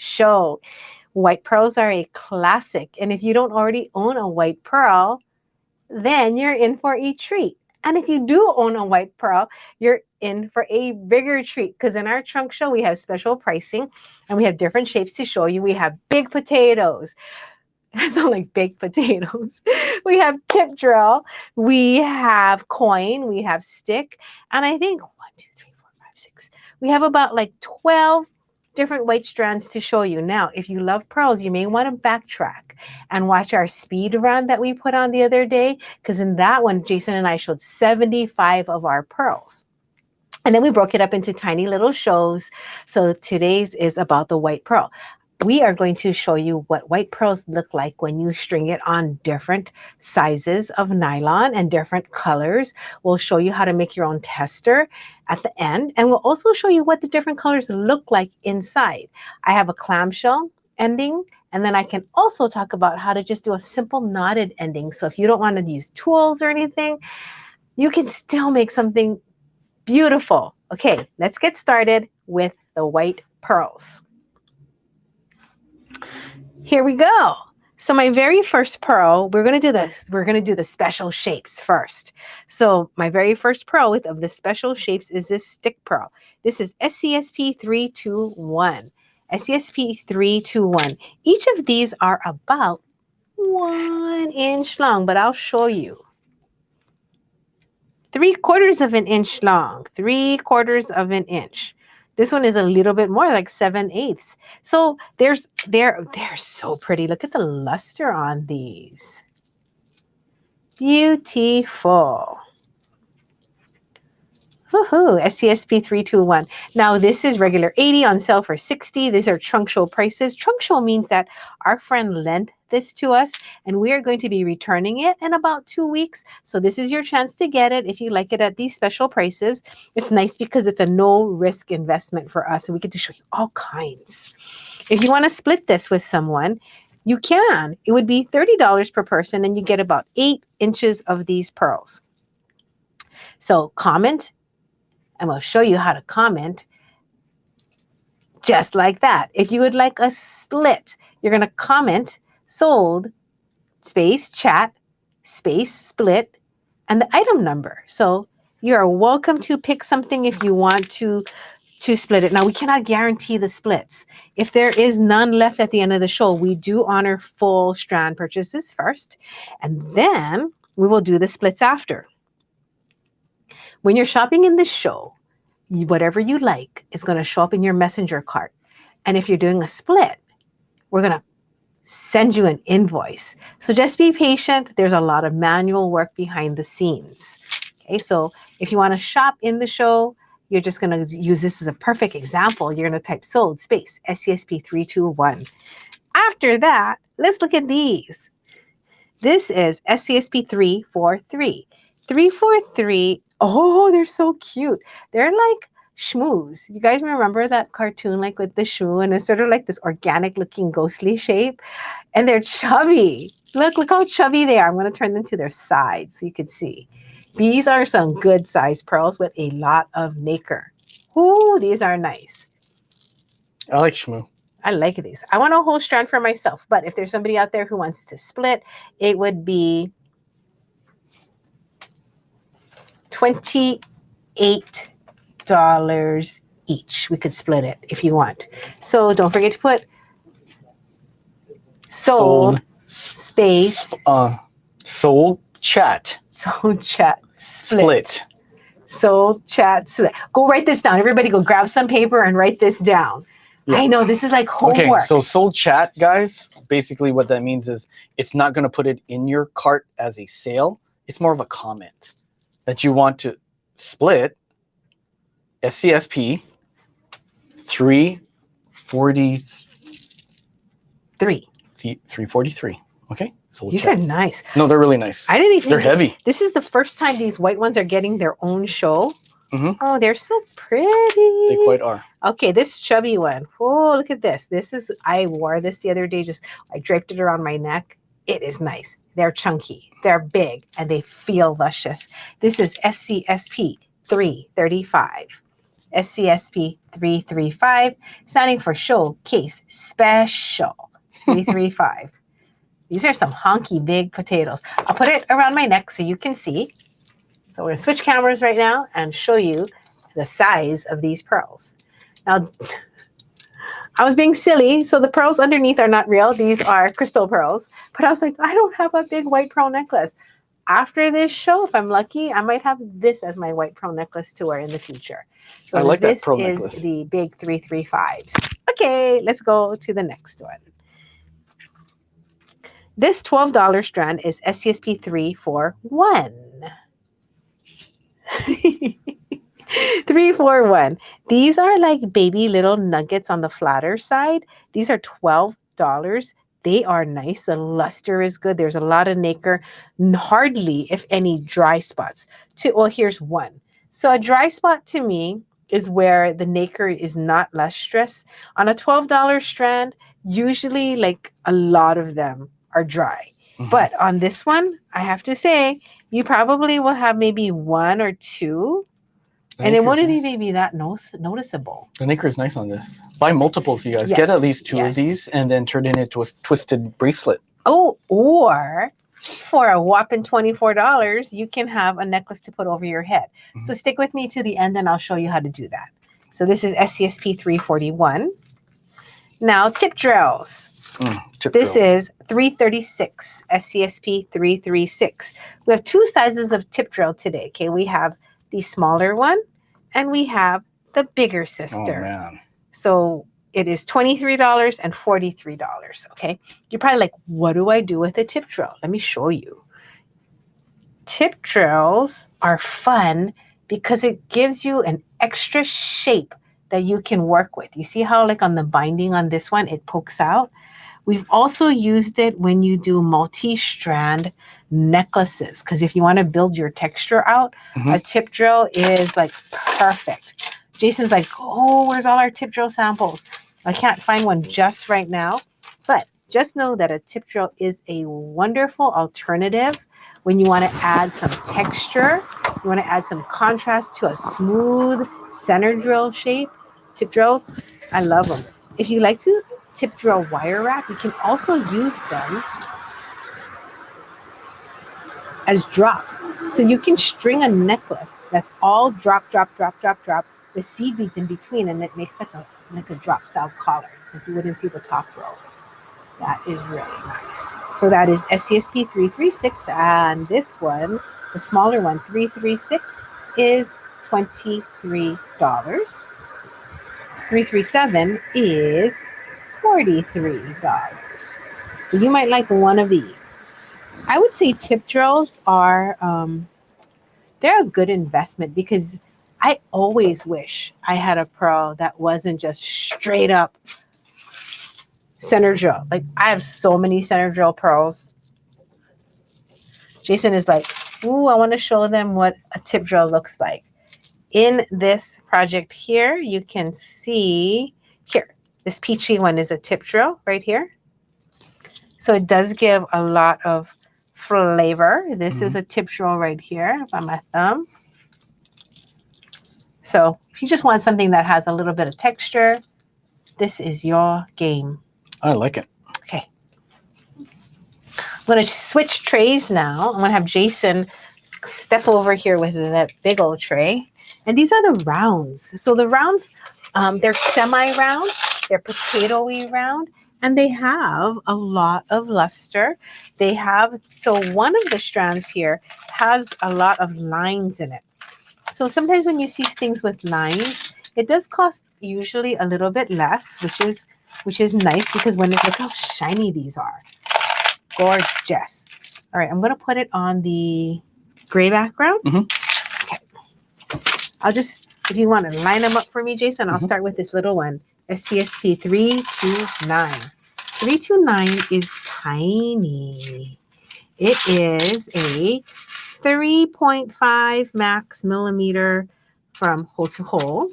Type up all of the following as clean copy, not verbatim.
show. White pearls are a classic. And if you don't already own a white pearl, then you're in for a treat. And if you do own a white pearl, you're in for a bigger treat, because in our trunk show, we have special pricing and we have different shapes to show you. We have big potatoes. I sound like baked potatoes. We have tip drill. We have coin. We have stick. And I think 1, 2, 3, 4, 5, 6. We have about like 12 different white strands to show you. Now, if you love pearls, you may want to backtrack and watch our speed run that we put on the other day, because in that one, Jason and I showed 75 of our pearls. And then we broke it up into tiny little shows. So today's is about the white pearl. We are going to show you what white pearls look like when you string it on different sizes of nylon and different colors. We'll show you how to make your own tester at the end. And we'll also show you what the different colors look like inside. I have a clamshell ending, and then I can also talk about how to just do a simple knotted ending. So if you don't want to use tools or anything, you can still make something beautiful. Okay, let's get started with the white pearls. Here we go. So my very first pearl, we're going to do the special shapes first. So my very first pearl of the special shapes is this stick pearl. This is SCSP 321. SCSP 321. Each of these are about 1 inch long, but I'll show you. 3/4 of an inch long, 3/4 of an inch. This one is a little bit more, like 7/8. So they're so pretty. Look at the luster on these. Beautiful. Woohoo, SCSP 321. Now this is regular 80 on sale for 60. These are trunk show prices. Trunk show means that our friend lent this to us and we are going to be returning it in about 2 weeks. So this is your chance to get it if you like it at these special prices. It's nice because it's a no risk investment for us and we get to show you all kinds. If you want to split this with someone, you can. It would be $30 per person and you get about 8 inches of these pearls. So comment. And we'll show you how to comment just like that. If you would like a split, you're going to comment sold space chat space split and the item number. So you're welcome to pick something if you want to split it. Now, we cannot guarantee the splits. If there is none left at the end of the show, we do honor full strand purchases first, and then we will do the splits after. When you're shopping in this show, whatever you like is going to show up in your messenger cart. And if you're doing a split, we're going to send you an invoice. So just be patient. There's a lot of manual work behind the scenes. Okay, so if you want to shop in the show, you're just going to use this as a perfect example. You're going to type sold space SCSP 321. After that, let's look at these. This is SCSP 343. 343. Oh, they're so cute. They're like shmoos. You guys remember that cartoon like with the shoe and it's sort of like this organic looking ghostly shape? And they're chubby. Look how chubby they are. I'm going to turn them to their sides so you can see. These are some good size pearls with a lot of nacre. Ooh, these are nice. I like shmoo. I like these. I want a whole strand for myself, but if there's somebody out there who wants to split, it would be $28 each. We could split it if you want. So don't forget to put sold space sold chat. Sold chat Split. Sold chat split. Go write this down. Everybody go grab some paper and write this down. Yeah. I know this is like homework. Okay, so sold chat, guys, basically what that means is it's not going to put it in your cart as a sale. It's more of a comment that you want to split. SCSP 343. Okay. These are nice. No, they're really nice. I didn't even. They're heavy. This is the first time these white ones are getting their own show. Mm-hmm. Oh, they're so pretty. They quite are. Okay, this chubby one. Oh, look at this. I wore this the other day. I draped it around my neck. It is nice. They're chunky. They're big, and they feel luscious. This is SCSP 335. SCSP 335, standing for Showcase Special 335. These are some honky big potatoes. I'll put it around my neck so you can see. So we're going to switch cameras right now and show you the size of these pearls. Now, I was being silly, so the pearls underneath are not real. These are crystal pearls. But I was like, I don't have a big white pearl necklace. After this show, if I'm lucky, I might have this as my white pearl necklace to wear in the future. So I like that pearl this necklace. is the big 335s. Okay, let's go to the next one. This $12 strand is SCSP 341. 341. These are like baby little nuggets on the flatter side. These are $12. They are nice. The luster is good. There's a lot of nacre, hardly, if any, dry spots. Well, here's one. So a dry spot to me is where the nacre is not lustrous. On a $12 strand, usually like a lot of them are dry. Mhm. But on this one, I have to say, you probably will have maybe one or two, and it wouldn't even be that noticeable. The nacre is nice on this. Buy multiples, you guys. Yes, Get at least two yes. of these and then turn it into a twisted bracelet. Oh, or for a whopping $24, you can have a necklace to put over your head. Mhm. So stick with me to the end and I'll show you how to do that. So this is SCSP 341. Now, tip drills. This is 336, SCSP 336. We have two sizes of tip drill today. Okay, we have the smaller one and we have the bigger sister. Oh, man. So it is $23 and $43. Okay, you're probably like, what do I do with a tip drill? Let me show you. Tip drills are fun because it gives you an extra shape that you can work with. You see how like on the binding on this one, it pokes out? We've also used it when you do multi-strand necklaces, because if you want to build your texture out, a tip drill is like perfect. Jason's like, oh, where's all our tip drill samples? I can't find one just right now, but just know that a tip drill is a wonderful alternative when you want to add some texture, you want to add some contrast to a smooth center drill shape. Tip drills, I love them. If you like to tip drill wire wrap, you can also use them as drops. So you can string a necklace that's all drop, drop, drop, drop, drop with seed beads in between, and it makes like a drop style collar. So you wouldn't see the top row. That is really nice. So that is SCSP 336, and this one, the smaller one, 336, is $23. 337 is $43. So you might like one of these. I would say tip drills are, they're a good investment because I always wish I had a pearl that wasn't just straight up center drill. Like I have so many center drill pearls. Jason is like, ooh, I want to show them what a tip drill looks like. In this project here, you can see here, this peachy one is a tip drill right here. So it does give a lot of flavor. This is a tip drill right here by my thumb. So if you just want something that has a little bit of texture, this is your game. I like it. Okay. I'm going to switch trays now. I'm going to have Jason step over here with that big old tray. And these are the rounds. So the rounds, they're semi-round, they're potato-y round, and they have a lot of luster. They have, so one of the strands here has a lot of lines in it. So sometimes when you see things with lines, it does cost usually a little bit less, which is nice because look how shiny these are. Gorgeous. All right, I'm going to put it on the gray background. Okay. I'll just, if you want to line them up for me, Jason, I'll start with this little one. SCSP 329. 329 is tiny. It is a 3.5 max millimeter from hole to hole.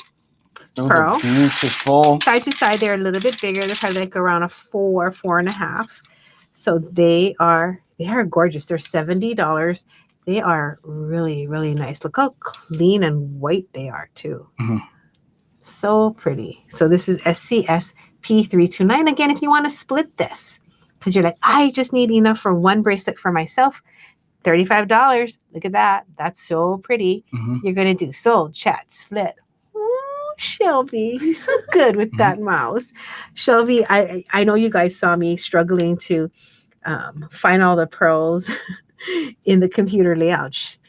Pearl. Beautiful. Side to side, they're a little bit bigger. They're probably like around a 4.5. So they are gorgeous. They're $70. They are really, really nice. Look how clean and white they are too. So pretty. So this is SCS P329. Again, if you want to split this, because you're like, I just need enough for one bracelet for myself, $35. Look at that. That's so pretty. You're going to do sold, chat, split. Oh, Shelby, he's so good with that mouse. Shelby, I know you guys saw me struggling to find all the pearls in the computer layout.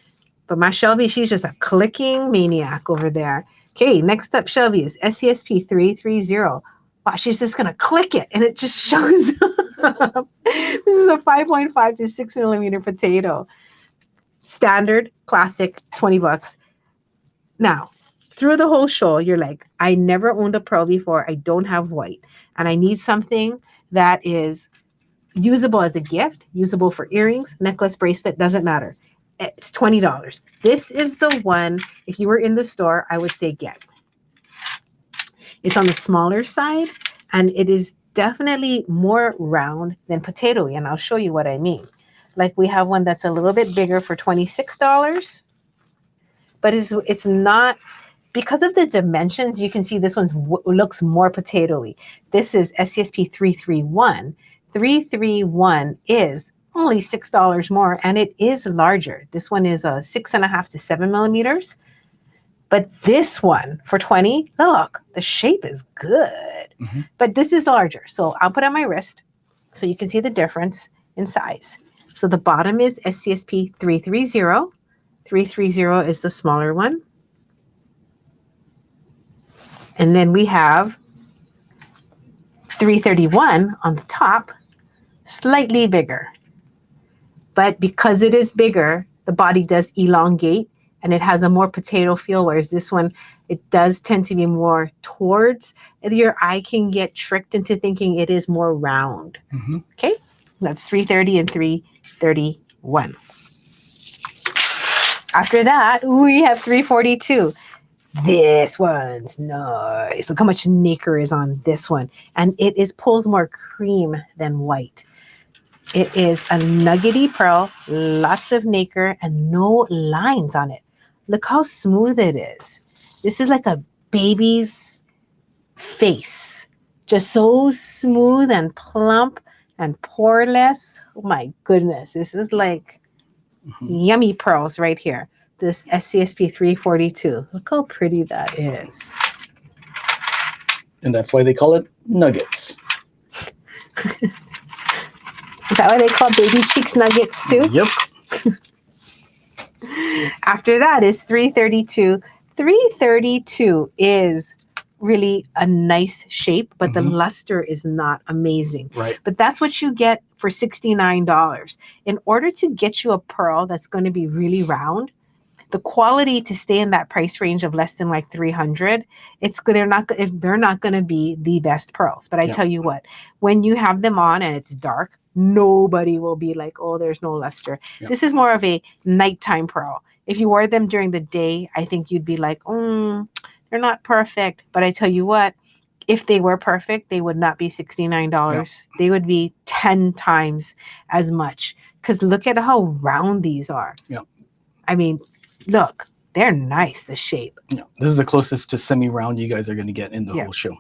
But my Shelby, she's just a clicking maniac over there. Okay, next up, Shelby is SCSP 330. Wow, she's just going to click it and it just shows up. This is a 5.5 to 6 millimeter potato. Standard, classic, $20. Now, through the whole show, you're like, I never owned a pearl before. I don't have white. And I need something that is usable as a gift, usable for earrings, necklace, bracelet, doesn't matter. It's $20. This is the one, if you were in the store, I would say get. It's on the smaller side, and it is definitely more round than potato-y, and I'll show you what I mean. Like we have one that's a little bit bigger for $26, but it's not, because of the dimensions, you can see this one looks more potato-y. This is SCSP 331. 331 is only $6 more, and it is larger. This one is a 6.5 to 7 millimeters. But this one for 20, look, the shape is good. But this is larger. So I'll put on my wrist so you can see the difference in size. So the bottom is SCSP 330. 330 is the smaller one. And then we have 331 on the top, slightly bigger. But because it is bigger, the body does elongate and it has a more potato feel, whereas this one, it does tend to be more towards, your eye can get tricked into thinking it is more round. Okay, that's 330 and 331. After that, we have 342. This one's nice. Look how much nacre is on this one. And it pulls more cream than white. It is a nuggety pearl, lots of nacre, and no lines on it. Look how smooth it is. This is like a baby's face. Just so smooth and plump and poreless. Oh my goodness. This is like yummy pearls right here. This SCSP 342. Look how pretty that is. And that's why they call it nuggets. Is that why they call baby cheeks nuggets too? Yep. After that is 332. 332 is really a nice shape, but the luster is not amazing. Right. But that's what you get for $69. In order to get you a pearl that's going to be really round, the quality to stay in that price range of less than like 300, they're not going to be the best pearls. But I tell you what, when you have them on and it's dark, nobody will be like, oh, there's no luster. This is more of a nighttime pearl. If you wore them during the day, I think you'd be like, they're not perfect. But I tell you what, if they were perfect, they would not be $69. They would be 10 times as much. Because look at how round these are. I mean, look, they're nice, the shape. This is the closest to semi-round you guys are going to get in the whole show.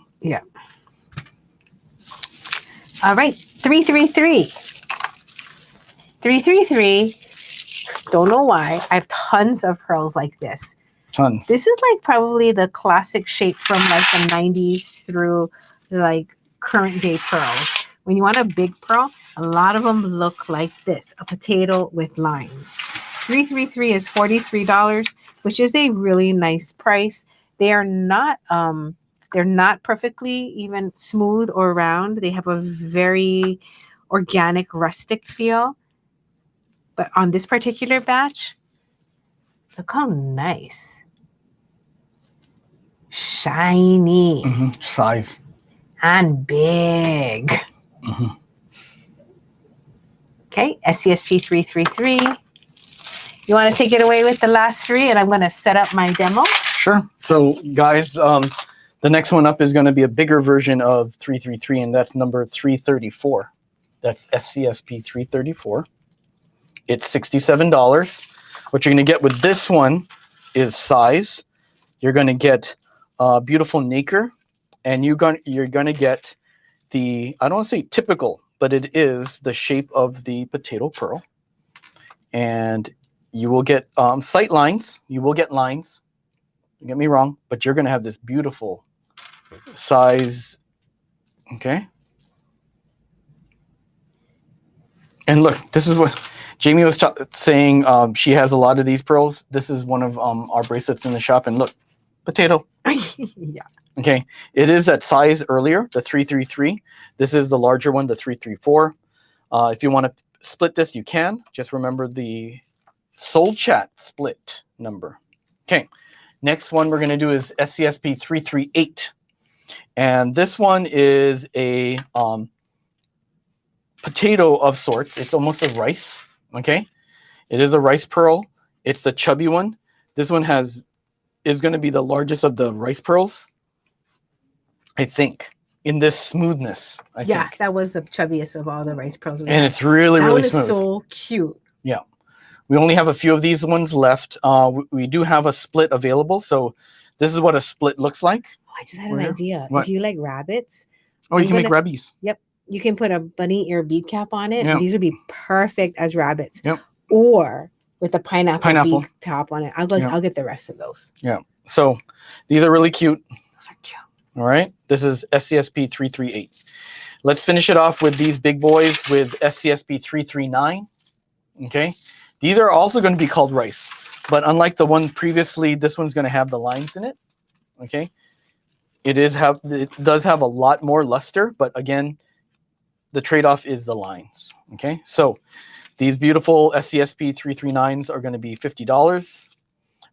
All right, 333. 333, don't know why. I have tons of pearls like this. Tons. This is like probably the classic shape from like the 90s through like current day pearls. When you want a big pearl, a lot of them look like this, a potato with lines. 333 is $43, which is a really nice price. They're not perfectly even smooth or round. They have a very organic, rustic feel. But on this particular batch, look how nice. Shiny. Size. And big. Okay, SCSP 333. You want to take it away with the last three, and I'm going to set up my demo? Sure. So, guys, the next one up is going to be a bigger version of 333, and that's number 334. That's SCSP 334. It's $67. What you're going to get with this one is size. You're going to get beautiful nacre, and you're gonna get the, I don't want to say typical, but it is the shape of the potato pearl. And you will get sight lines. You will get lines. Don't get me wrong, but you're gonna have this beautiful size. Okay. And look, this is what Jamie was saying. She has a lot of these pearls. This is one of our bracelets in the shop. And look, potato. Yeah. Okay. It is that size earlier, the 333. This is the larger one, the 334. If you want to split this, you can. Just remember the sold chat split number. Okay. Next one we're going to do is SCSP 338. And this one is a potato of sorts. It's almost a rice. Okay. It is a rice pearl. It's the chubby one. This one is going to be the largest of the rice pearls, I think, in this smoothness. I think. That was the chubbiest of all the rice pearls. And it's really, really smooth. That one is so cute. Yeah. We only have a few of these ones left. We do have a split available. So this is what a split looks like. Oh, I just had an idea. What? If you like rabbits. Oh, you can make rabbies. Yep. You can put a bunny ear bead cap on it. Yep. These would be perfect as rabbits. Yep. Or with a pineapple bead top on it. I'll get the rest of those. Yeah. So these are really cute. Those are cute. All right. This is SCSP 338. Let's finish it off with these big boys with SCSP 339. Okay. These are also going to be called rice, but unlike the one previously, this one's going to have the lines in it. Okay. It does have a lot more luster, but again, the trade-off is the lines. Okay. So these beautiful SCSP 339s are going to be $50.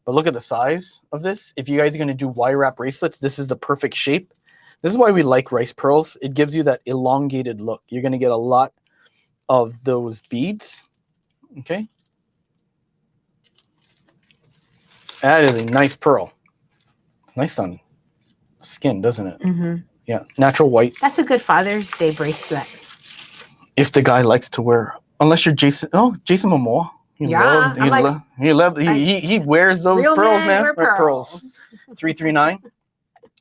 But look at the size of this. If you guys are going to do wire wrap bracelets, this is the perfect shape. This is why we like rice pearls. It gives you that elongated look. You're going to get a lot of those beads. Okay. That is a nice pearl. Nice on skin, doesn't it? Mm-hmm. Yeah. Natural white. That's a good Father's Day bracelet. If the guy likes to wear, unless you're Jason. Oh, Jason Momoa. He wears those pearls, man. Pearls. 339.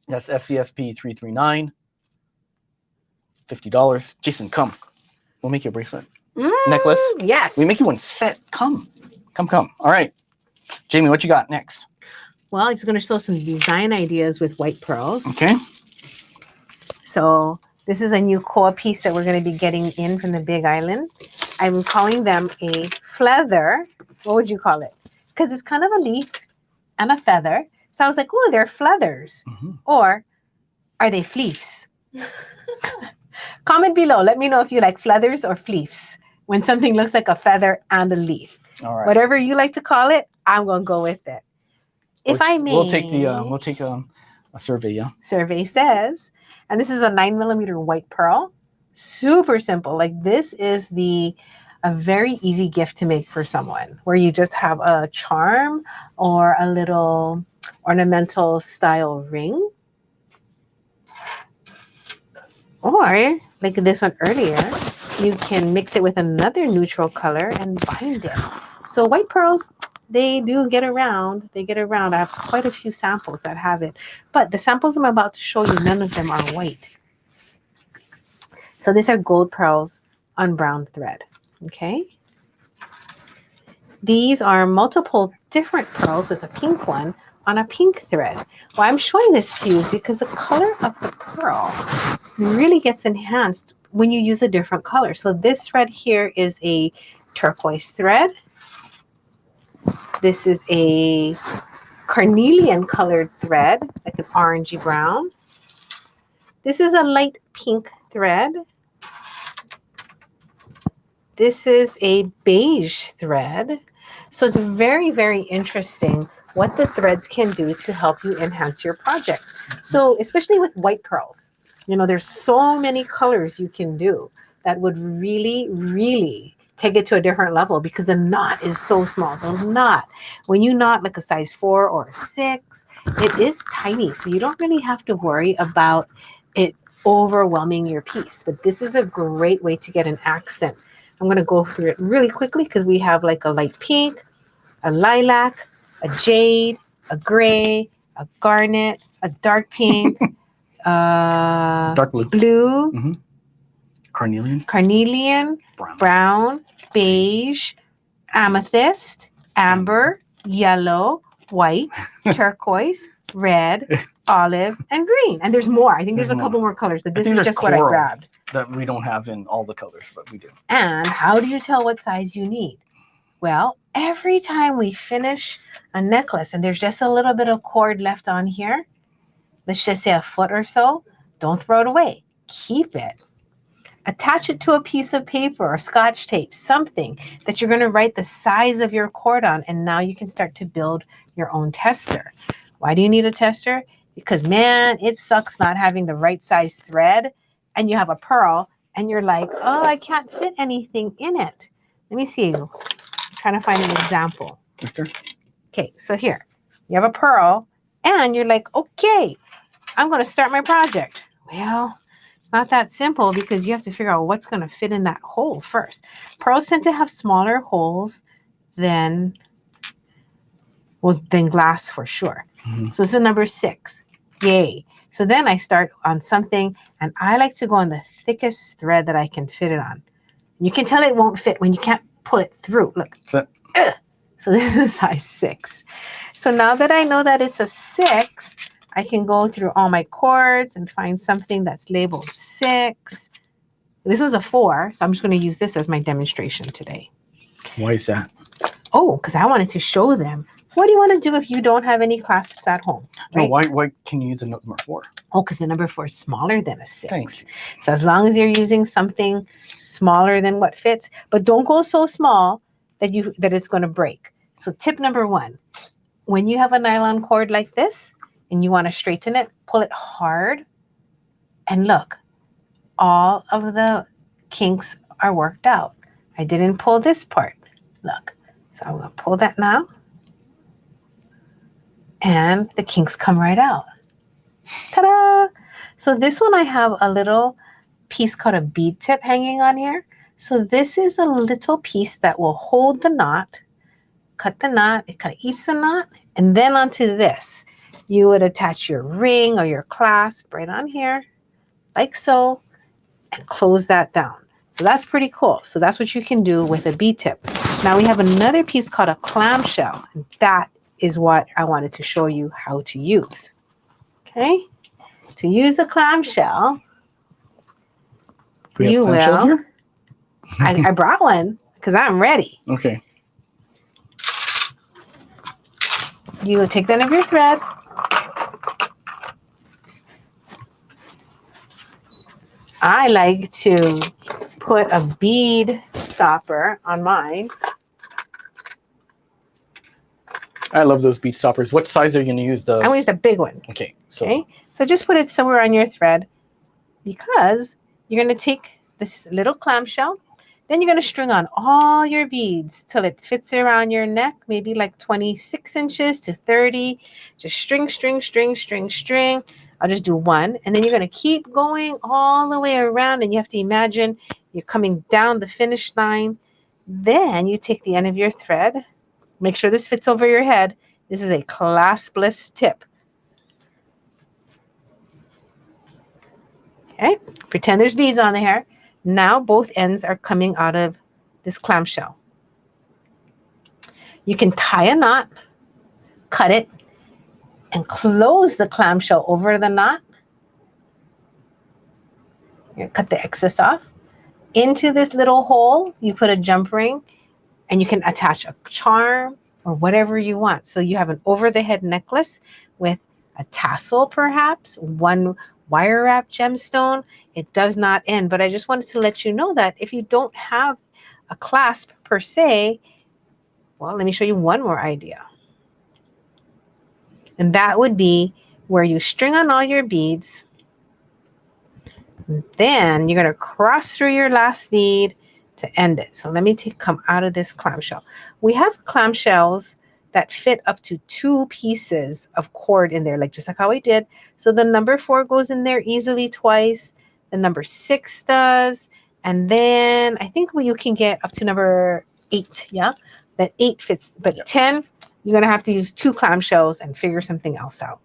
That's SCSP 339. $50. Jason, come. We'll make you a bracelet. Necklace. Yes. We make you one set. Come. All right. Jamie, what you got next? Well, I'm just going to show some design ideas with white pearls. Okay. So this is a new core piece that we're going to be getting in from the Big Island. I'm calling them a feather. What would you call it? Because it's kind of a leaf and a feather. So I was like, oh, they're feathers. Mm-hmm. Or are they fleefs? Comment below. Let me know if you like feathers or fleefs when something looks like a feather and a leaf. All right. Whatever you like to call it, I'm going to go with it. If I may. We'll take a survey, yeah. Survey says, and this is a 9mm white pearl. Super simple. Like this is a very easy gift to make for someone where you just have a charm or a little ornamental style ring. Or like this one earlier, you can mix it with another neutral color and bind it. So white pearls, they do get around. They get around. I have quite a few samples that have it. But the samples I'm about to show you, none of them are white. So these are gold pearls on brown thread. Okay. These are multiple different pearls with a pink one on a pink thread. Why I'm showing this to you is because the color of the pearl really gets enhanced when you use a different color. So this thread here is a turquoise thread. This is a carnelian colored thread, like an orangey brown. This is a light pink thread. This is a beige thread. So it's very, very interesting what the threads can do to help you enhance your project. So especially with white pearls, there's so many colors you can do that would really, really take it to a different level because the knot is so small. The knot, when you knot like a size 4 or 6, it is tiny. So you don't really have to worry about it overwhelming your piece. But this is a great way to get an accent. I'm going to go through it really quickly because we have like a light pink, a lilac, a jade, a gray, a garnet, a dark pink, Dark blue. blue, Mm-hmm. carnelian, brown, beige, amethyst, amber, yellow, white, turquoise, red, olive, and green. And there's more. I think there's a couple more colors, but this is just what I grabbed. That we don't have in all the colors, but we do. And how do you tell what size you need? Well, every time we finish a necklace and there's just a little bit of cord left on here, let's just say a foot or so, don't throw it away. Keep it. Attach it to a piece of paper or scotch tape, something that you're going to write the size of your cord on, and now you can start to build your own tester. Why do you need a tester? Because, man, it sucks not having the right size thread, and you have a pearl, and you're like, oh, I can't fit anything in it. Let me see. I'm trying to find an example. Okay, so here, you have a pearl, and you're like, okay, I'm going to start my project. Well, it's not that simple because you have to figure out what's going to fit in that hole first. Pearls tend to have smaller holes than glass for sure. Mm-hmm. So this is number 6. Yay. So then I start on something, and I like to go on the thickest thread that I can fit it on. You can tell it won't fit when you can't pull it through. Look. So this is size 6. So now that I know that it's a 6, I can go through all my cords and find something that's labeled 6. This is a 4, so I'm just going to use this as my demonstration today. Why is that? Oh, because I wanted to show them. What do you want to do if you don't have any clasps at home? Right? No, why can you use the number 4? Oh, because the number 4 is smaller than a 6. Thanks. So as long as you're using something smaller than what fits, but don't go so small that it's going to break. So tip number 1, when you have a nylon cord like this, and you want to straighten it, pull it hard, and look, all of the kinks are worked out. I didn't pull this part. Look, so I'm going to pull that now, and the kinks come right out. Ta-da! So this one I have a little piece called a bead tip hanging on here. So this is a little piece that will hold the knot, cut the knot, it kind of eats the knot, and then onto this. You would attach your ring or your clasp right on here, like so, and close that down. So that's pretty cool. So that's what you can do with a bead tip. Now we have another piece called a clamshell, and that is what I wanted to show you how to use. Okay? To use a clamshell, you will. Here? I brought one because I'm ready. Okay. You will take the end of your thread. I like to put a bead stopper on mine. I love those bead stoppers. What size are you going to use those? I'm going to use the big one. Okay. So just put it somewhere on your thread because you're going to take this little clamshell. Then you're going to string on all your beads till it fits around your neck, maybe like 26 inches to 30. Just string, string, string, string, string. I'll just do one. And then you're going to keep going all the way around. And you have to imagine you're coming down the finish line. Then you take the end of your thread. Make sure this fits over your head. This is a claspless tip. Okay. Pretend there's beads on the hair. Now both ends are coming out of this clamshell. You can tie a knot, cut it, and close the clamshell over the knot. You cut the excess off. Into this little hole, you put a jump ring, and you can attach a charm or whatever you want. So you have an over-the-head necklace with a tassel, perhaps, one wire wrap gemstone. It does not end, but I just wanted to let you know that if you don't have a clasp per se, well, let me show you one more idea. And that would be where you string on all your beads. Then you're going to cross through your last bead to end it. So let me come out of this clamshell. We have clamshells that fit up to 2 pieces of cord in there, just like how we did. So the number 4 goes in there easily twice. The number 6 does. And then I think you can get up to number 8. Yeah, that 8 fits. But 10, you're going to have to use 2 clamshells and figure something else out.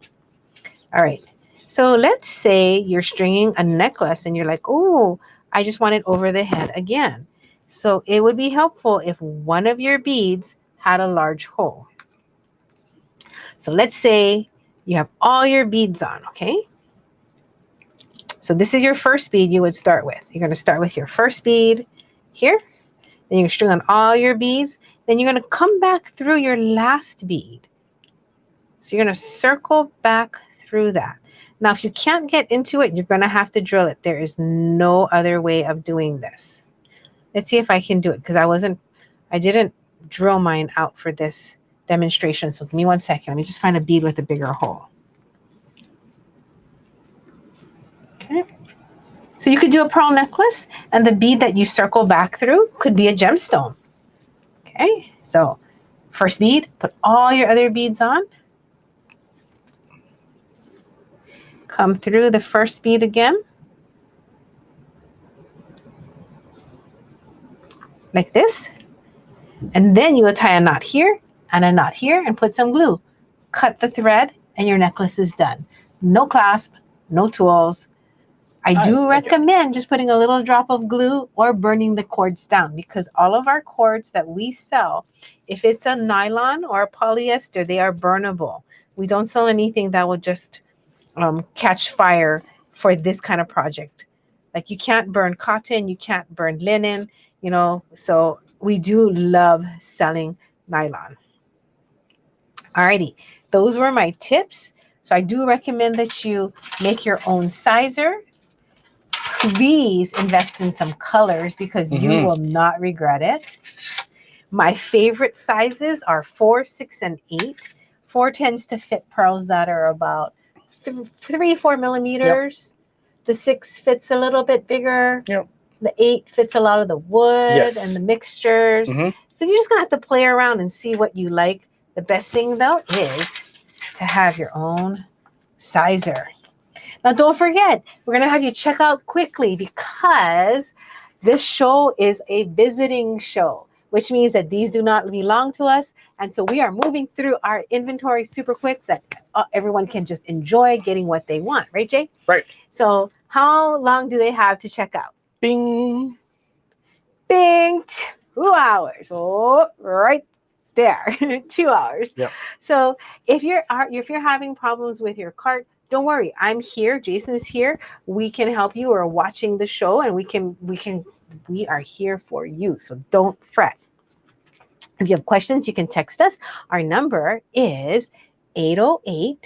All right. So let's say you're stringing a necklace and you're like, oh, I just want it over the head again. So it would be helpful if one of your beads had a large hole. So let's say you have all your beads on, okay? So this is your first bead you would start with. You're going to start with your first bead here. Then you're going to string on all your beads. Then you're going to come back through your last bead. So you're going to circle back through that. Now, if you can't get into it, you're going to have to drill it. There is no other way of doing this. Let's see if I can do it because I didn't drill mine out for this demonstration. So give me 1 second. Let me just find a bead with a bigger hole. Okay. So you could do a pearl necklace and the bead that you circle back through could be a gemstone. Okay. So first bead, put all your other beads on. Come through the first bead again. Like this. And then you will tie a knot here and a knot here and put some glue. Cut the thread and your necklace is done. No clasp, no tools. I do recommend just putting a little drop of glue or burning the cords down because all of our cords that we sell, if it's a nylon or a polyester, they are burnable. We don't sell anything that will just catch fire for this kind of project. Like you can't burn cotton, you can't burn linen, so we do love selling nylon. Alrighty, those were my tips. So I do recommend that you make your own sizer. Please invest in some colors because you will not regret it. My favorite sizes are 4, 6, and 8. 4 tends to fit pearls that are about 3-4 millimeters. Yep. The 6 fits a little bit bigger. Yep. The 8 fits a lot of the wood and the mixtures. So you're just going to have to play around and see what you like. The best thing, though, is to have your own sizer. Now, don't forget, we're going to have you check out quickly because this show is a visiting show, which means that these do not belong to us. And so we are moving through our inventory super quick that everyone can just enjoy getting what they want. Right, Jay? Right. So how long do they have to check out? Bing. Bing. 2 hours. Oh, right there. 2 hours. Yep. So if you're having problems with your cart, don't worry. I'm here. Jason's here. We can help you. We're watching the show and we are here for you. So don't fret. If you have questions, you can text us. Our number is 808-436-4930.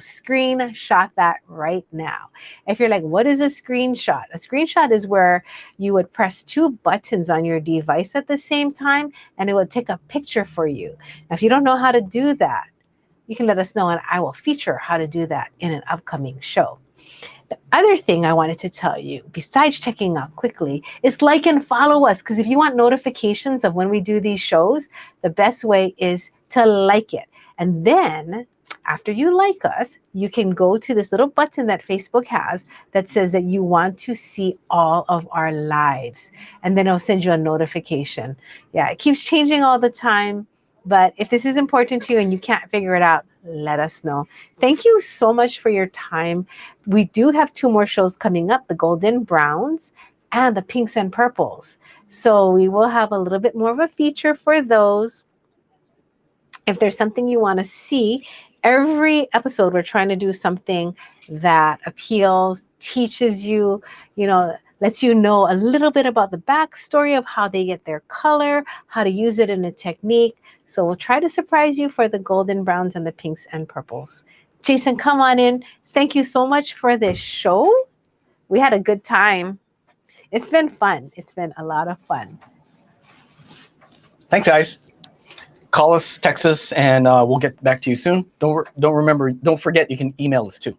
Screenshot that right now. If you're like, what is a screenshot? A screenshot is where you would press 2 buttons on your device at the same time and it will take a picture for you. Now, if you don't know how to do that, you can let us know and I will feature how to do that in an upcoming show. The other thing I wanted to tell you, besides checking out quickly, is like and follow us. Because if you want notifications of when we do these shows, the best way is to like it. And then after you like us, you can go to this little button that Facebook has that says that you want to see all of our lives. And then it'll send you a notification. Yeah, it keeps changing all the time. But if this is important to you and you can't figure it out, let us know. Thank you so much for your time. We do have 2 more shows coming up, the golden browns and the pinks and purples. So we will have a little bit more of a feature for those. If there's something you want to see, every episode we're trying to do something that appeals, teaches you, lets you know a little bit about the backstory of how they get their color, how to use it in a technique. So we'll try to surprise you for the golden browns and the pinks and purples. Jason, come on in. Thank you so much for this show. We had a good time. It's been fun. It's been a lot of fun. Thanks, guys. Call us, text us, and we'll get back to you soon. Don't forget, you can email us too.